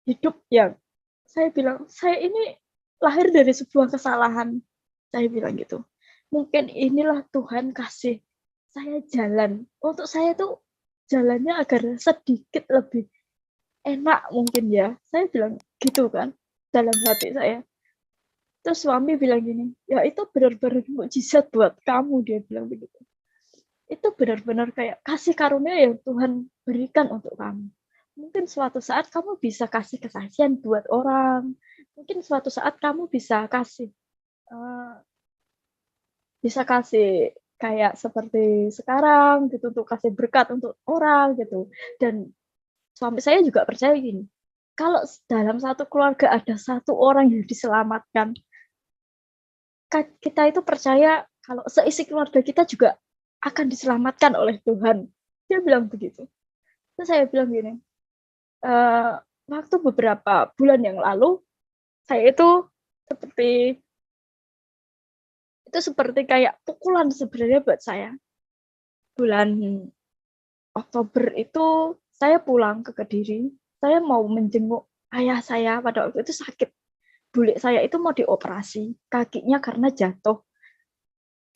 hidup yang, saya bilang, saya ini lahir dari sebuah kesalahan. Saya bilang gitu. Mungkin inilah Tuhan kasih saya jalan. Untuk saya tuh jalannya agar sedikit lebih enak mungkin ya. Saya bilang gitu kan dalam hati saya. Terus suami bilang gini, ya itu benar-benar mukjizat buat kamu, dia bilang begitu. Itu benar-benar kayak kasih karunia yang Tuhan berikan untuk kamu. Mungkin suatu saat kamu bisa kasih kesaksian buat orang. Mungkin suatu saat kamu bisa kasih kayak seperti sekarang gitu untuk kasih berkat untuk orang gitu. Dan suami saya juga percaya gini, kalau dalam satu keluarga ada satu orang yang diselamatkan, kita itu percaya kalau seisi keluarga kita juga akan diselamatkan oleh Tuhan. Dia bilang begitu. Terus saya bilang gini, waktu beberapa bulan yang lalu saya itu seperti kayak pukulan sebenarnya buat saya. Bulan Oktober itu saya pulang ke Kediri, saya mau menjenguk ayah saya pada waktu itu sakit. Bule saya itu mau dioperasi kakinya karena jatuh.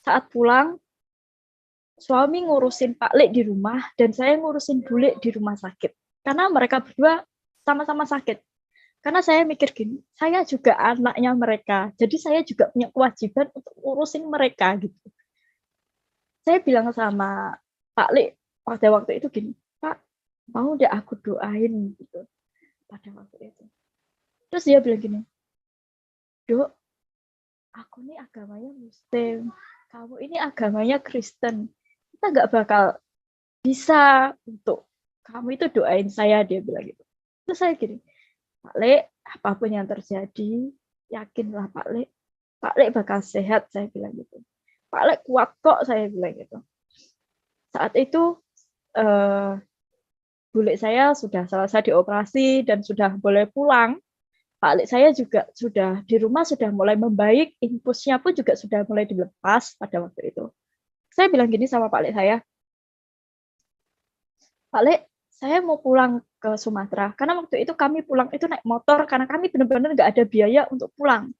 Saat pulang, suami ngurusin Pak Lek di rumah dan saya ngurusin bule di rumah sakit. Karena mereka berdua sama-sama sakit. Karena saya mikir gini, saya juga anaknya mereka, jadi saya juga punya kewajiban untuk ngurusin mereka gitu. Saya bilang sama Pak Li pada waktu itu gini, Pak, mau nggak aku doain gitu pada waktu itu. Terus dia bilang gini, Dok, aku ini agamanya Muslim, kamu ini agamanya Kristen, kita nggak bakal bisa untuk kamu itu doain saya, dia bilang gitu. Terus saya gini, Pak Le, apapun yang terjadi, yakinlah Pak Le bakal sehat, saya bilang gitu. Pak Le kuat kok, saya bilang gitu. Saat itu bule saya sudah selesai dioperasi dan sudah boleh pulang. Pak Le saya juga sudah di rumah sudah mulai membaik, infusnya pun juga sudah mulai dilepas pada waktu itu. Saya bilang gini sama Pak Le saya, Pak Le, saya mau pulang ke Sumatera, karena waktu itu kami pulang itu naik motor, karena kami benar-benar nggak ada biaya untuk pulang.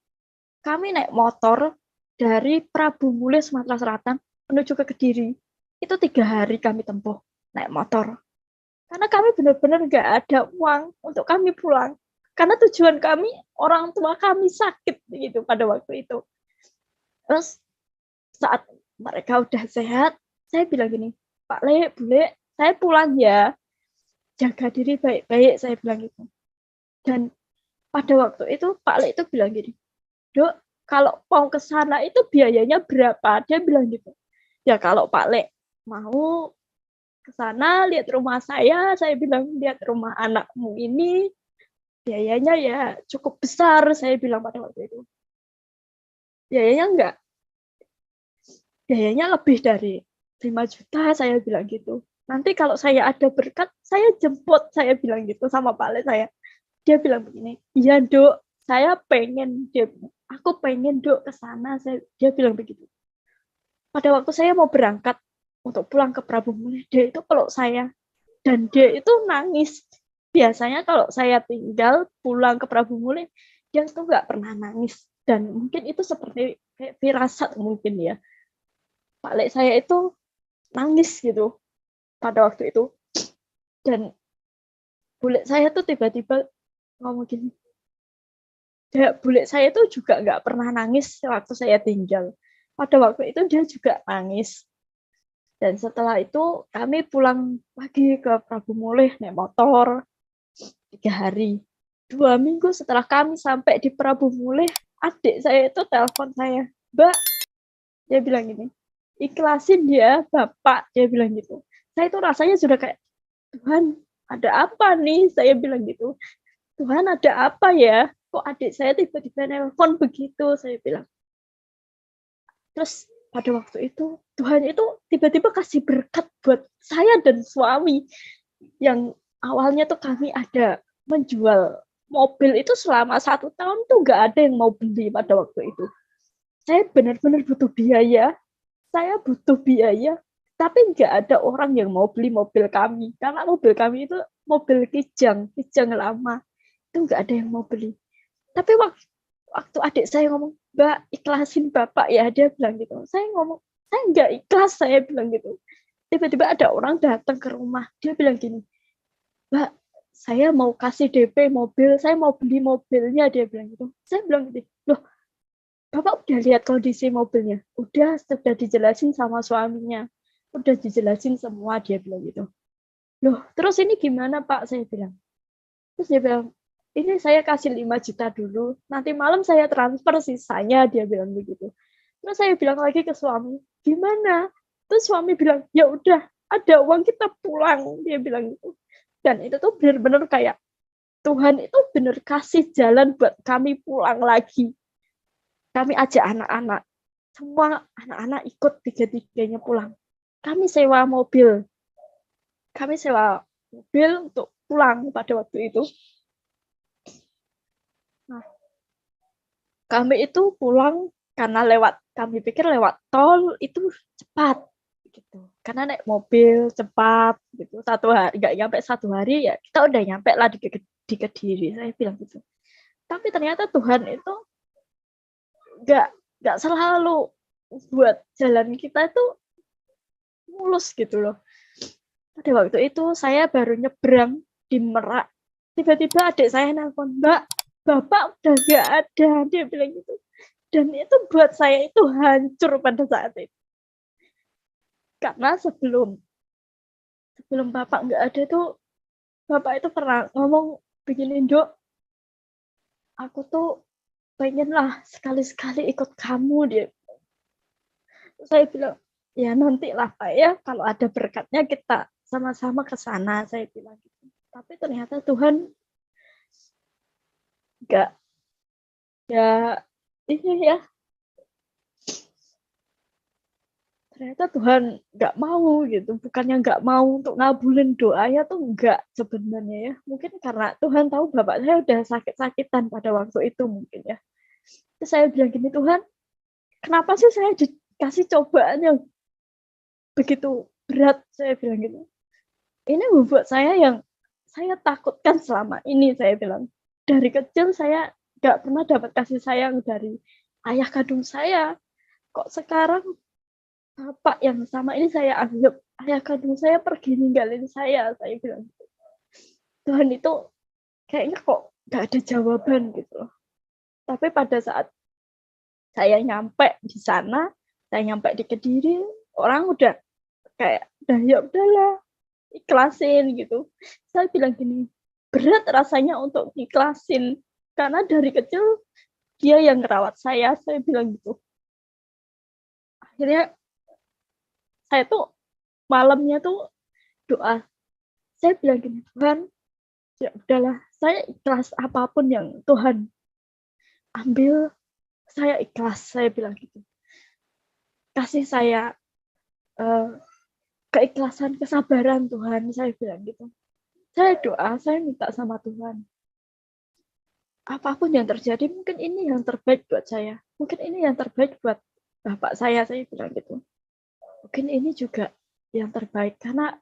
Kami naik motor dari Prabu Mulih, Sumatera Selatan, menuju ke Kediri. Itu 3 hari kami tempuh naik motor. Karena kami benar-benar nggak ada uang untuk kami pulang. Karena tujuan kami, orang tua kami sakit gitu pada waktu itu. Terus saat mereka udah sehat, saya bilang gini, Pak Le, Bule, saya pulang ya. Jaga diri baik-baik, saya bilang gitu. Dan pada waktu itu Pak Le itu bilang gini, Dok, kalau mau ke sana itu biayanya berapa? Dia bilang gitu. Ya kalau Pak Le mau ke sana lihat rumah saya bilang lihat rumah anakmu ini biayanya ya cukup besar, saya bilang pada waktu itu. Biayanya enggak, biayanya lebih dari 5 juta, saya bilang gitu. Nanti kalau saya ada berkat, saya jemput, saya bilang gitu sama Pak Le saya. Dia bilang begini, iya Dok, saya pengen, aku pengen Dok ke sana, dia bilang begitu. Pada waktu saya mau berangkat untuk pulang ke Prabu Mulih, dia itu peluk saya dan dia itu nangis. Biasanya kalau saya tinggal pulang ke Prabu Mulih, dia tuh nggak pernah nangis. Dan mungkin itu seperti kayak firasat mungkin ya. Pak Lek saya itu nangis gitu pada waktu itu. Dan bule saya tuh tiba-tiba ngomong gini, bule saya itu juga nggak pernah nangis waktu saya tinggal. Pada waktu itu dia juga nangis. Dan setelah itu kami pulang lagi ke Prabu Mulih naik motor 3 hari. 2 minggu setelah kami sampai di Prabu Mulih, adik saya itu telepon saya, Mbak, dia bilang gini, ikhlasin dia, Bapak, dia bilang gitu. Saya itu rasanya sudah kayak, Tuhan, ada apa nih? Saya bilang gitu. Tuhan, ada apa ya? Kok adik saya tiba-tiba nelpon begitu? Saya bilang. Terus pada waktu itu, Tuhan itu tiba-tiba kasih berkat buat saya dan suami. Yang awalnya tuh kami ada menjual mobil itu selama 1 tahun tuh nggak ada yang mau beli pada waktu itu. Saya benar-benar butuh biaya. Saya butuh biaya. Tapi nggak ada orang yang mau beli mobil kami. Karena mobil kami itu mobil kijang lama. Itu nggak ada yang mau beli. Tapi waktu adik saya ngomong, Mbak, ikhlasin Bapak ya, dia bilang gitu. Saya ngomong, saya nggak ikhlas, saya bilang gitu. Tiba-tiba ada orang datang ke rumah, dia bilang gini, Mbak, saya mau kasih DP mobil, saya mau beli mobilnya, dia bilang gitu. Saya bilang gitu, loh, Bapak udah lihat kondisi mobilnya? Udah, sudah dijelasin sama suaminya. Udah dijelasin semua, dia bilang gitu. Loh, terus ini gimana Pak? Saya bilang. Terus dia bilang, ini saya kasih 5 juta dulu, nanti malam saya transfer sisanya, dia bilang begitu. Terus saya bilang lagi ke suami, gimana? Terus suami bilang, ya udah, ada uang kita pulang, dia bilang gitu. Dan itu tuh benar-benar kayak Tuhan itu benar kasih jalan buat kami pulang lagi. Kami ajak anak-anak, semua anak-anak ikut 3-3-nya pulang. Kami sewa mobil untuk pulang pada waktu itu. Nah, kami itu pulang karena kami pikir lewat tol itu cepat gitu. Karena naik mobil cepat gitu. 1 hari nggak nyampe 1 hari ya kita udah nyampe lah di Kediri. Saya bilang gitu. Tapi ternyata Tuhan itu nggak selalu buat jalan kita itu mulus gitu loh. Pada waktu itu saya baru nyebrang di Merak tiba-tiba adik saya nelpon, "Mbak, Bapak udah nggak ada," dia bilang gitu. Dan itu buat saya itu hancur pada saat itu. Karena sebelum Bapak nggak ada tuh, Bapak itu pernah ngomong begini, "Dok, aku tuh pengen lah sekali-sekali ikut kamu," dia. Saya bilang, "Ya nanti lah Pak ya, kalau ada berkatnya kita sama-sama ke sana," saya bilang gitu. Tapi ternyata Tuhan nggak, ya ini ya, ternyata Tuhan nggak mau gitu. Bukannya nggak mau untuk ngabulin doanya tuh enggak sebenarnya ya. Mungkin karena Tuhan tahu Bapak saya udah sakit-sakitan pada waktu itu mungkin ya. Terus saya bilang gini, "Tuhan, kenapa sih saya dikasih cobaan yang begitu berat?" Saya bilang gitu. "Ini membuat saya yang saya takutkan selama ini," saya bilang. "Dari kecil saya nggak pernah dapat kasih sayang dari ayah kandung saya. Kok sekarang Bapak yang sama ini saya anggap ayah kandung saya pergi ninggalin saya," saya bilang. Tuhan itu kayaknya kok nggak ada jawaban gitu loh. Tapi pada saat saya nyampe di sana, saya nyampe di Kediri, orang udah kayak, "Udah ya udahlah, ikhlasin," gitu. Saya bilang gini, berat rasanya untuk ikhlasin, karena dari kecil dia yang ngerawat saya bilang gitu. Akhirnya saya tuh malamnya tuh doa, saya bilang gini, "Tuhan, ya udahlah, saya ikhlas apapun yang Tuhan ambil, saya ikhlas," saya bilang gitu. "Kasih saya uh, keikhlasan, kesabaran Tuhan," saya bilang gitu. Saya doa, saya minta sama Tuhan, apapun yang terjadi, mungkin ini yang terbaik buat saya. Mungkin ini yang terbaik buat bapak saya bilang gitu. Mungkin ini juga yang terbaik, karena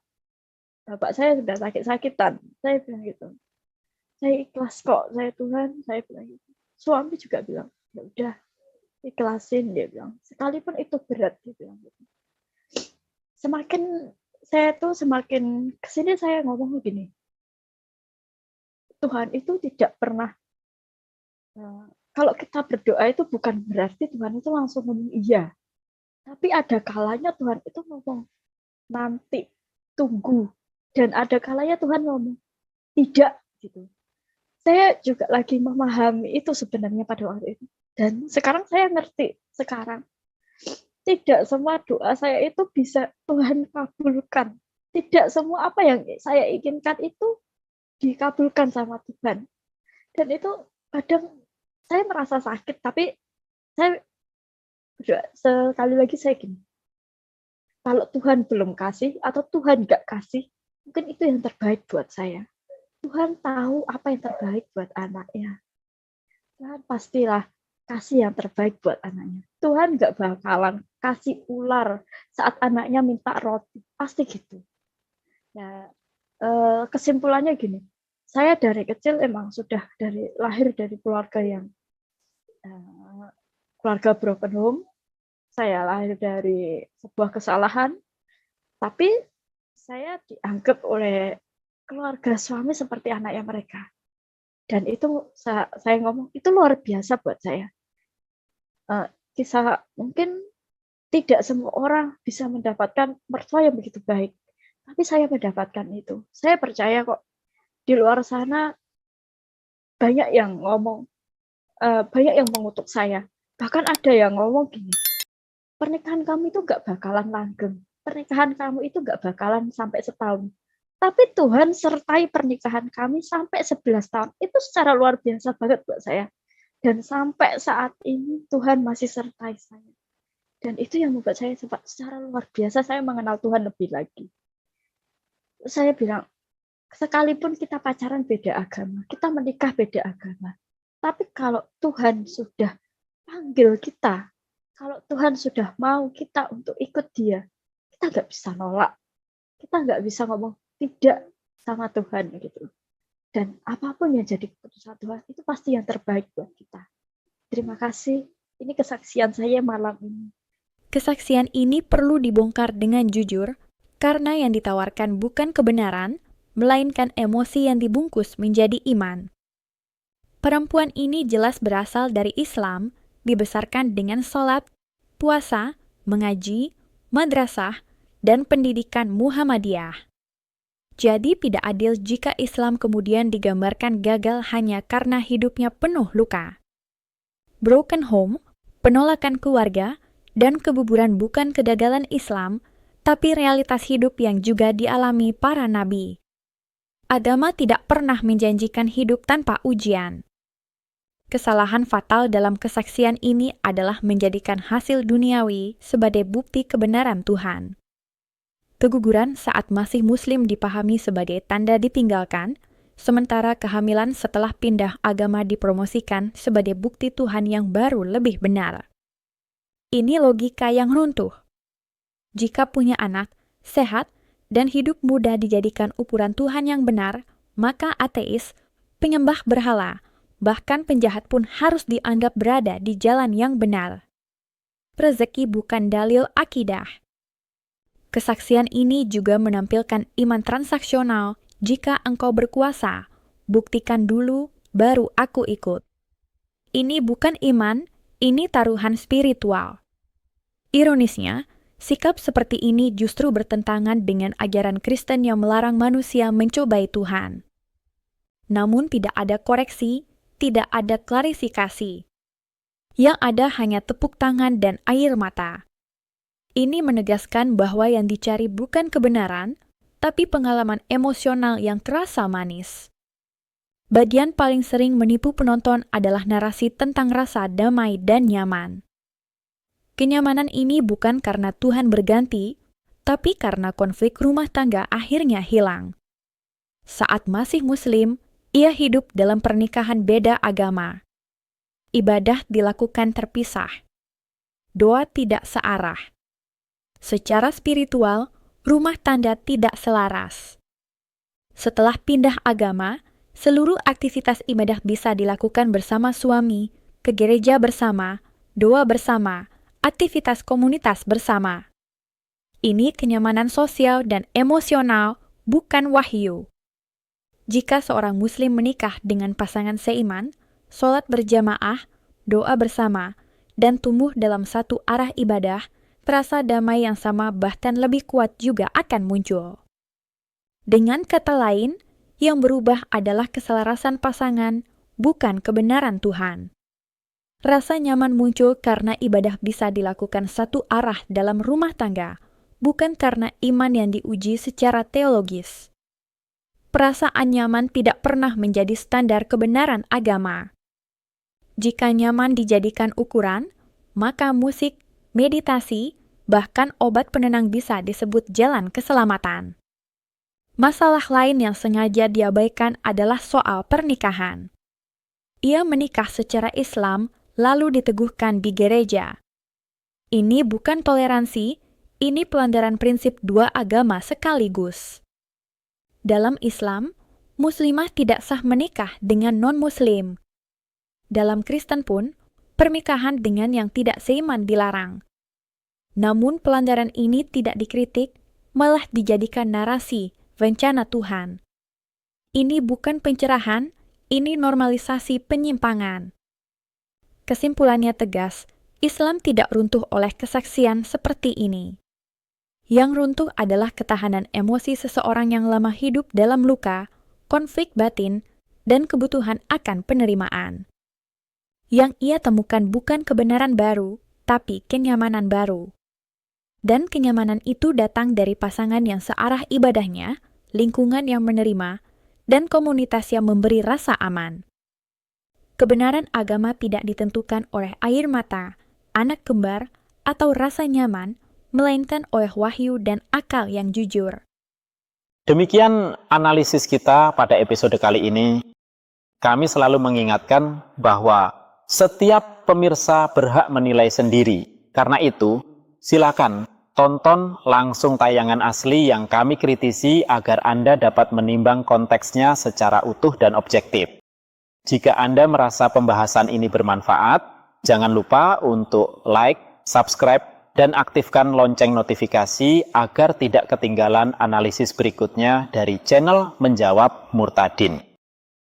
bapak saya sudah sakit-sakitan. Saya bilang gitu. Saya ikhlas kok, saya Tuhan, saya bilang gitu. Suami juga bilang, "Ya udah, ikhlasin," dia bilang. "Sekalipun itu berat," dia bilang gitu. Semakin kesini saya ngomong begini, Tuhan itu tidak pernah, kalau kita berdoa itu bukan berarti Tuhan itu langsung ngomong iya. Tapi ada kalanya Tuhan itu ngomong, nanti, tunggu. Dan ada kalanya Tuhan ngomong, tidak, gitu. Saya juga lagi memahami itu sebenarnya pada waktu itu. Dan sekarang saya ngerti, sekarang. Tidak semua doa saya itu bisa Tuhan kabulkan. Tidak semua apa yang saya inginkan itu dikabulkan sama Tuhan. Dan itu kadang saya merasa sakit, tapi saya sekali lagi saya gini, kalau Tuhan belum kasih atau Tuhan nggak kasih, mungkin itu yang terbaik buat saya. Tuhan tahu apa yang terbaik buat anaknya. Tuhan pastilah kasih yang terbaik buat anaknya. Tuhan nggak bakalan kasih ular saat anaknya minta roti. Pasti gitu. Nah, kesimpulannya gini, saya dari kecil emang sudah lahir dari keluarga yang keluarga broken home. Saya lahir dari sebuah kesalahan, tapi saya dianggap oleh keluarga suami seperti anaknya mereka. Dan itu saya ngomong, itu luar biasa buat saya. Kisah mungkin tidak semua orang bisa mendapatkan mertua yang begitu baik. Tapi saya mendapatkan itu. Saya percaya kok di luar sana banyak yang ngomong, banyak yang mengutuk saya. Bahkan ada yang ngomong gini, pernikahan kamu itu nggak bakalan langgeng. Pernikahan kamu itu nggak bakalan sampai setahun. Tapi Tuhan sertai pernikahan kami sampai 11 tahun. Itu secara luar biasa banget buat saya. Dan sampai saat ini Tuhan masih sertai saya. Dan itu yang membuat saya secara luar biasa saya mengenal Tuhan lebih lagi. Saya bilang, sekalipun kita pacaran beda agama, kita menikah beda agama. Tapi kalau Tuhan sudah panggil kita, kalau Tuhan sudah mau kita untuk ikut dia, kita nggak bisa nolak. Kita nggak bisa ngomong tidak sama Tuhan gitu. Dan apapun yang jadi keputusan Tuhan, itu pasti yang terbaik buat kita. Terima kasih. Ini kesaksian saya malam ini. Kesaksian ini perlu dibongkar dengan jujur, karena yang ditawarkan bukan kebenaran, melainkan emosi yang dibungkus menjadi iman. Perempuan ini jelas berasal dari Islam, dibesarkan dengan sholat, puasa, mengaji, madrasah, dan pendidikan Muhammadiyah. Jadi tidak adil jika Islam kemudian digambarkan gagal hanya karena hidupnya penuh luka. Broken home, penolakan keluarga, dan keguguran bukan kegagalan Islam, tapi realitas hidup yang juga dialami para nabi. Agama tidak pernah menjanjikan hidup tanpa ujian. Kesalahan fatal dalam kesaksian ini adalah menjadikan hasil duniawi sebagai bukti kebenaran Tuhan. Keguguran saat masih Muslim dipahami sebagai tanda ditinggalkan, sementara kehamilan setelah pindah agama dipromosikan sebagai bukti Tuhan yang baru lebih benar. Ini logika yang runtuh. Jika punya anak, sehat, dan hidup muda dijadikan ukuran Tuhan yang benar, maka ateis, penyembah berhala, bahkan penjahat pun harus dianggap berada di jalan yang benar. Rezeki bukan dalil akidah. Kesaksian ini juga menampilkan iman transaksional. Jika engkau berkuasa, buktikan dulu, baru aku ikut. Ini bukan iman, ini taruhan spiritual. Ironisnya, sikap seperti ini justru bertentangan dengan ajaran Kristen yang melarang manusia mencobai Tuhan. Namun tidak ada koreksi, tidak ada klarifikasi. Yang ada hanya tepuk tangan dan air mata. Ini menegaskan bahwa yang dicari bukan kebenaran, tapi pengalaman emosional yang terasa manis. Bagian paling sering menipu penonton adalah narasi tentang rasa damai dan nyaman. Kenyamanan ini bukan karena Tuhan berganti, tapi karena konflik rumah tangga akhirnya hilang. Saat masih Muslim, ia hidup dalam pernikahan beda agama. Ibadah dilakukan terpisah. Doa tidak searah. Secara spiritual, rumah tangga tidak selaras. Setelah pindah agama, seluruh aktivitas ibadah bisa dilakukan bersama suami, ke gereja bersama, doa bersama, aktivitas komunitas bersama. Ini kenyamanan sosial dan emosional, bukan wahyu. Jika seorang Muslim menikah dengan pasangan seiman, sholat berjamaah, doa bersama, dan tumbuh dalam satu arah ibadah, rasa damai yang sama bahkan lebih kuat juga akan muncul. Dengan kata lain, yang berubah adalah keselarasan pasangan, bukan kebenaran Tuhan. Rasa nyaman muncul karena ibadah bisa dilakukan satu arah dalam rumah tangga, bukan karena iman yang diuji secara teologis. Perasaan nyaman tidak pernah menjadi standar kebenaran agama. Jika nyaman dijadikan ukuran, maka musik, meditasi, bahkan obat penenang bisa disebut jalan keselamatan. Masalah lain yang sengaja diabaikan adalah soal pernikahan. Ia menikah secara Islam, lalu diteguhkan di gereja. Ini bukan toleransi, ini pelanggaran prinsip dua agama sekaligus. Dalam Islam, muslimah tidak sah menikah dengan non-muslim. Dalam Kristen pun, pernikahan dengan yang tidak seiman dilarang. Namun pelanggaran ini tidak dikritik, malah dijadikan narasi, rencana Tuhan. Ini bukan pencerahan, ini normalisasi penyimpangan. Kesimpulannya tegas, Islam tidak runtuh oleh kesaksian seperti ini. Yang runtuh adalah ketahanan emosi seseorang yang lama hidup dalam luka, konflik batin, dan kebutuhan akan penerimaan. Yang ia temukan bukan kebenaran baru, tapi kenyamanan baru. Dan kenyamanan itu datang dari pasangan yang searah ibadahnya, lingkungan yang menerima, dan komunitas yang memberi rasa aman. Kebenaran agama tidak ditentukan oleh air mata, anak kembar, atau rasa nyaman, melainkan oleh wahyu dan akal yang jujur. Demikian analisis kita pada episode kali ini. Kami selalu mengingatkan bahwa setiap pemirsa berhak menilai sendiri. Karena itu, silakan tonton langsung tayangan asli yang kami kritisi agar Anda dapat menimbang konteksnya secara utuh dan objektif. Jika Anda merasa pembahasan ini bermanfaat, jangan lupa untuk like, subscribe, dan aktifkan lonceng notifikasi agar tidak ketinggalan analisis berikutnya dari channel Menjawab Murtadin.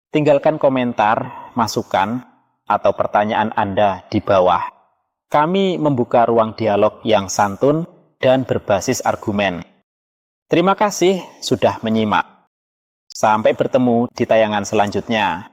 Tinggalkan komentar, masukan, atau pertanyaan Anda di bawah. Kami membuka ruang dialog yang santun dan berbasis argumen. Terima kasih sudah menyimak. Sampai bertemu di tayangan selanjutnya.